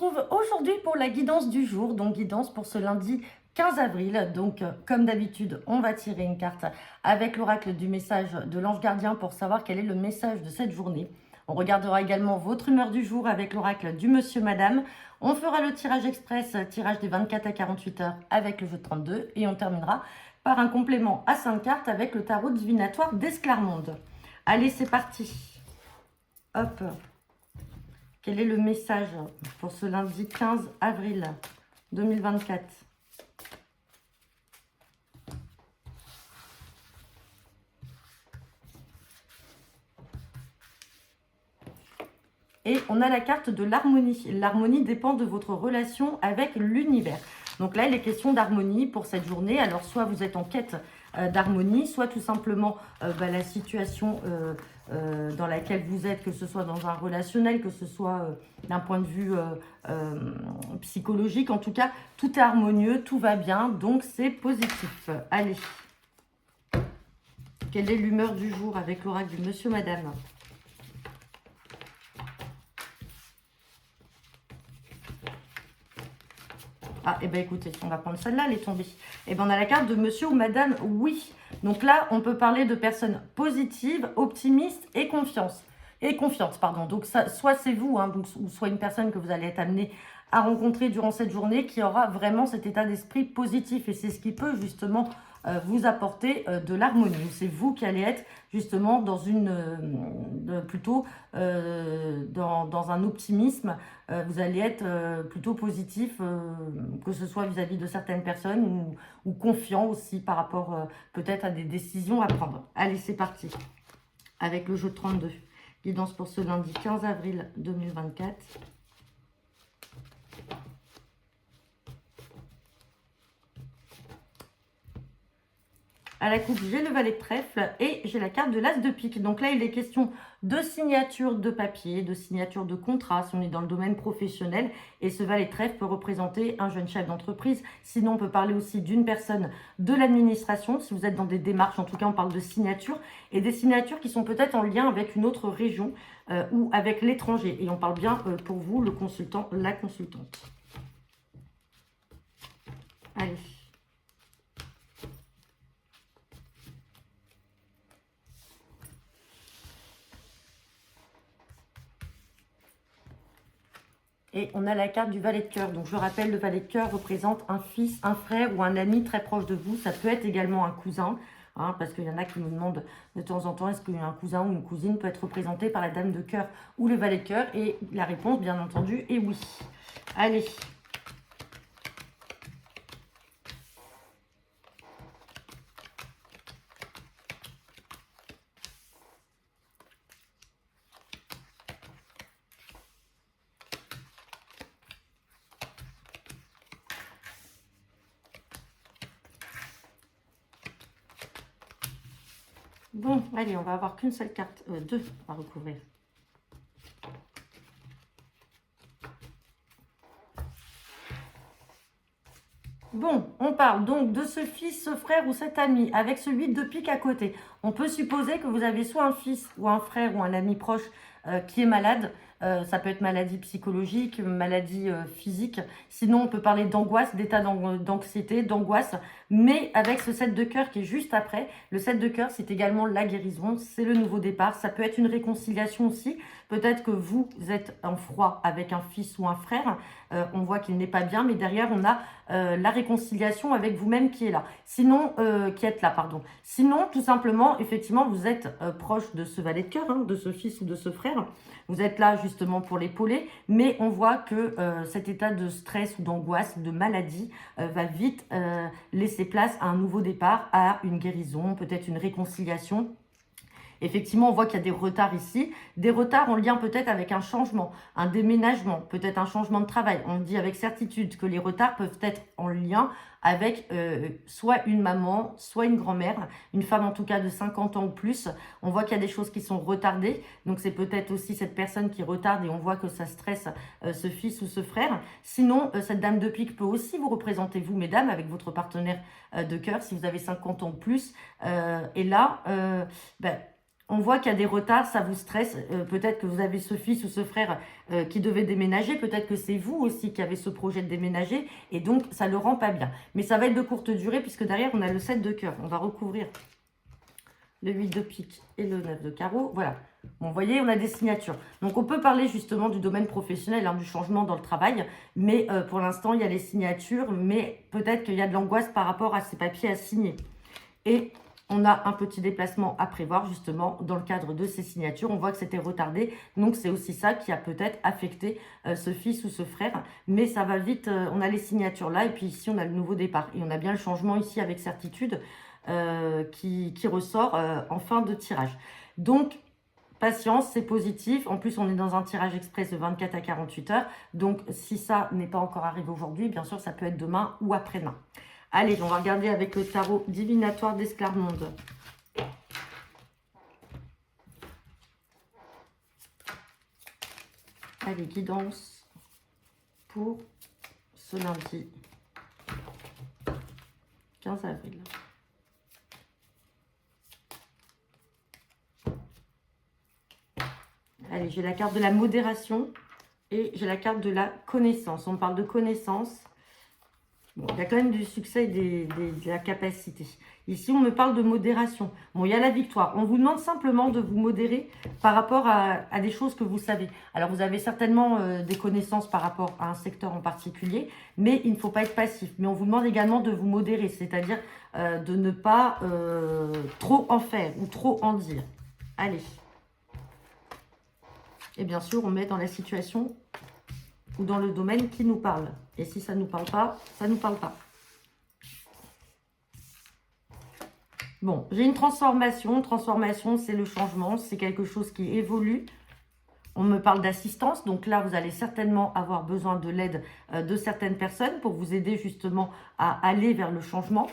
retrouve aujourd'hui pour la guidance du jour, donc guidance pour ce lundi 15 avril. Donc, comme d'habitude, on va tirer une carte avec l'oracle du message de l'ange gardien pour savoir quel est le message de cette journée. On regardera également votre humeur du jour avec l'oracle du monsieur, madame. On fera le tirage express, tirage des 24 à 48 heures avec le jeu de 32. Et on terminera par un complément à 5 cartes avec le tarot divinatoire d'Esclarmonde. Allez, c'est parti. Hop. Quel est le message pour ce lundi 15 avril 2024? Et on a la carte de l'harmonie. L'harmonie dépend de votre relation avec l'univers. Donc là, il est question d'harmonie pour cette journée. Alors, soit vous êtes en quête d'harmonie, soit tout simplement la situation dans laquelle vous êtes, que ce soit dans un relationnel, que ce soit d'un point de vue psychologique. En tout cas, tout est harmonieux, tout va bien, donc c'est positif. Allez. Quelle est l'humeur du jour avec l'oracle du monsieur, madame? Ah, et bien écoutez, on va prendre celle-là, elle est tombée. Et bien on a la carte de monsieur ou madame oui. Donc là, on peut parler de personnes positives, optimistes et confiance. Et confiance, pardon. Donc ça, soit c'est vous, hein, ou soit une personne que vous allez être amené à rencontrer durant cette journée qui aura vraiment cet état d'esprit positif. Et c'est ce qui peut justement vous apporter de l'harmonie. C'est vous qui allez être justement dans une plutôt dans un optimisme. Vous allez être plutôt positif, que ce soit vis-à-vis de certaines personnes ou confiant aussi par rapport peut-être à des décisions à prendre. Allez, c'est parti avec le jeu de 32. Guidance pour ce lundi 15 avril 2024. À la coupe, j'ai le valet de trèfle et j'ai la carte de l'as de pique. Donc là, il est question de signature de papier, de signature de contrat, si on est dans le domaine professionnel. Et ce valet de trèfle peut représenter un jeune chef d'entreprise. Sinon, on peut parler aussi d'une personne de l'administration. Si vous êtes dans des démarches, en tout cas, on parle de signature. Et des signatures qui sont peut-être en lien avec une autre région ou avec l'étranger. Et on parle bien pour vous, le consultant, la consultante. Allez. Et on a la carte du valet de cœur. Donc, je rappelle, le valet de cœur représente un fils, un frère ou un ami très proche de vous. Ça peut être également un cousin, hein, parce qu'il y en a qui me demandent de temps en temps, est-ce qu'un cousin ou une cousine peut être représenté par la dame de cœur ou le valet de cœur? Et la réponse, bien entendu, est oui. Allez. Bon, allez, on va avoir qu'une seule carte, deux à recouvrir. Bon, on parle donc de ce fils, ce frère ou cet ami, avec ce 8 de pique à côté. On peut supposer que vous avez soit un fils ou un frère ou un ami proche qui est malade. Ça peut être maladie psychologique, maladie physique. Sinon, on peut parler d'angoisse, d'état d'anxiété, d'angoisse. Mais avec ce 7 de cœur qui est juste après, le 7 de cœur, c'est également la guérison, c'est le nouveau départ. Ça peut être une réconciliation aussi. Peut-être que vous êtes en froid avec un fils ou un frère. On voit qu'il n'est pas bien, mais derrière, on a la réconciliation avec vous-même qui est là. Sinon, qui êtes là, pardon. Sinon, tout simplement, effectivement, vous êtes proche de ce valet de cœur, hein, de ce fils ou de ce frère. Vous êtes là justement pour l'épauler, mais on voit que cet état de stress ou d'angoisse, de maladie, va vite laisser place à un nouveau départ, à une guérison, peut-être une réconciliation. Effectivement, on voit qu'il y a des retards ici, des retards en lien peut-être avec un changement, un déménagement, peut-être un changement de travail. On dit avec certitude que les retards peuvent être en lien avec soit une maman, soit une grand-mère, une femme en tout cas de 50 ans ou plus. On voit qu'il y a des choses qui sont retardées, donc c'est peut-être aussi cette personne qui retarde et on voit que ça stresse ce fils ou ce frère. Sinon, cette dame de pique peut aussi vous représenter vous, mesdames, avec votre partenaire de cœur, si vous avez 50 ans ou plus. Et là, on voit qu'il y a des retards, ça vous stresse. Peut-être que vous avez ce fils ou ce frère qui devait déménager. Peut-être que c'est vous aussi qui avez ce projet de déménager. Et donc, ça ne le rend pas bien. Mais ça va être de courte durée puisque derrière, on a le 7 de cœur. On va recouvrir le 8 de pique et le 9 de carreau. Voilà. Bon, vous voyez, on a des signatures. Donc, on peut parler justement du domaine professionnel, hein, du changement dans le travail. Mais pour l'instant, il y a les signatures. Mais peut-être qu'il y a de l'angoisse par rapport à ces papiers à signer. Et on a un petit déplacement à prévoir justement dans le cadre de ces signatures. On voit que c'était retardé. Donc, c'est aussi ça qui a peut-être affecté ce fils ou ce frère. Mais ça va vite. On a les signatures là. Et puis ici, on a le nouveau départ. Et on a bien le changement ici avec certitude qui ressort en fin de tirage. Donc, patience, c'est positif. En plus, on est dans un tirage express de 24 à 48 heures. Donc, si ça n'est pas encore arrivé aujourd'hui, bien sûr, ça peut être demain ou après-demain. Allez, on va regarder avec le tarot divinatoire d'Esclarmonde. Allez, guidance pour ce lundi 15 avril. Allez, j'ai la carte de la modération et j'ai la carte de la connaissance. On parle de connaissance. Bon, il y a quand même du succès et de la capacité. Ici, on me parle de modération. Bon, il y a la victoire. On vous demande simplement de vous modérer par rapport à des choses que vous savez. Alors, vous avez certainement des connaissances par rapport à un secteur en particulier, mais il ne faut pas être passif. Mais on vous demande également de vous modérer, c'est-à-dire de ne pas trop en faire ou trop en dire. Allez. Et bien sûr, on met dans la situation ou dans le domaine qui nous parle. Et si ça ne nous parle pas, ça ne nous parle pas. Bon, j'ai une transformation. Transformation, c'est le changement. C'est quelque chose qui évolue. On me parle d'assistance. Donc là, vous allez certainement avoir besoin de l'aide de certaines personnes pour vous aider justement à aller vers le changement.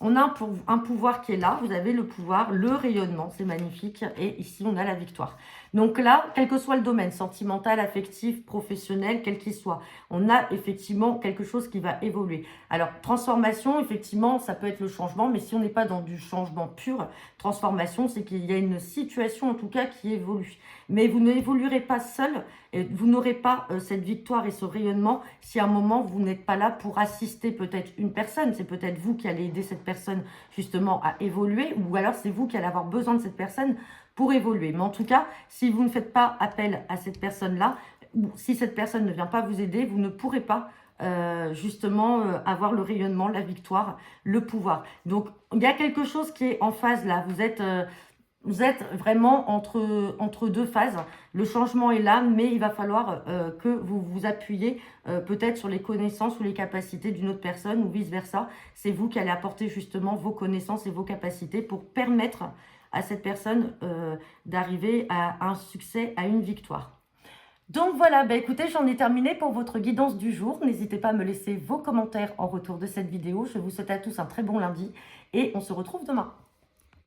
On a un pouvoir qui est là, vous avez le pouvoir, le rayonnement, c'est magnifique. Et ici, on a la victoire. Donc là, quel que soit le domaine, sentimental, affectif, professionnel, quel qu'il soit, on a effectivement quelque chose qui va évoluer. Alors, transformation, effectivement, ça peut être le changement, mais si on n'est pas dans du changement pur, transformation, c'est qu'il y a une situation, en tout cas, qui évolue. Mais vous n'évoluerez pas seul, et vous n'aurez pas cette victoire et ce rayonnement si à un moment, vous n'êtes pas là pour assister peut-être une personne. C'est peut-être vous qui allez aider cette personne justement à évoluer, ou alors c'est vous qui allez avoir besoin de cette personne pour évoluer. Mais en tout cas, si vous ne faites pas appel à cette personne-là, ou si cette personne ne vient pas vous aider, vous ne pourrez pas justement avoir le rayonnement, la victoire, le pouvoir. Donc, il y a quelque chose qui est en phase là. Vous êtes vraiment entre deux phases. Le changement est là, mais il va falloir que vous vous appuyez peut-être sur les connaissances ou les capacités d'une autre personne ou vice-versa. C'est vous qui allez apporter justement vos connaissances et vos capacités pour permettre à cette personne d'arriver à un succès, à une victoire. Donc voilà, bah écoutez, j'en ai terminé pour votre guidance du jour. N'hésitez pas à me laisser vos commentaires en retour de cette vidéo. Je vous souhaite à tous un très bon lundi et on se retrouve demain.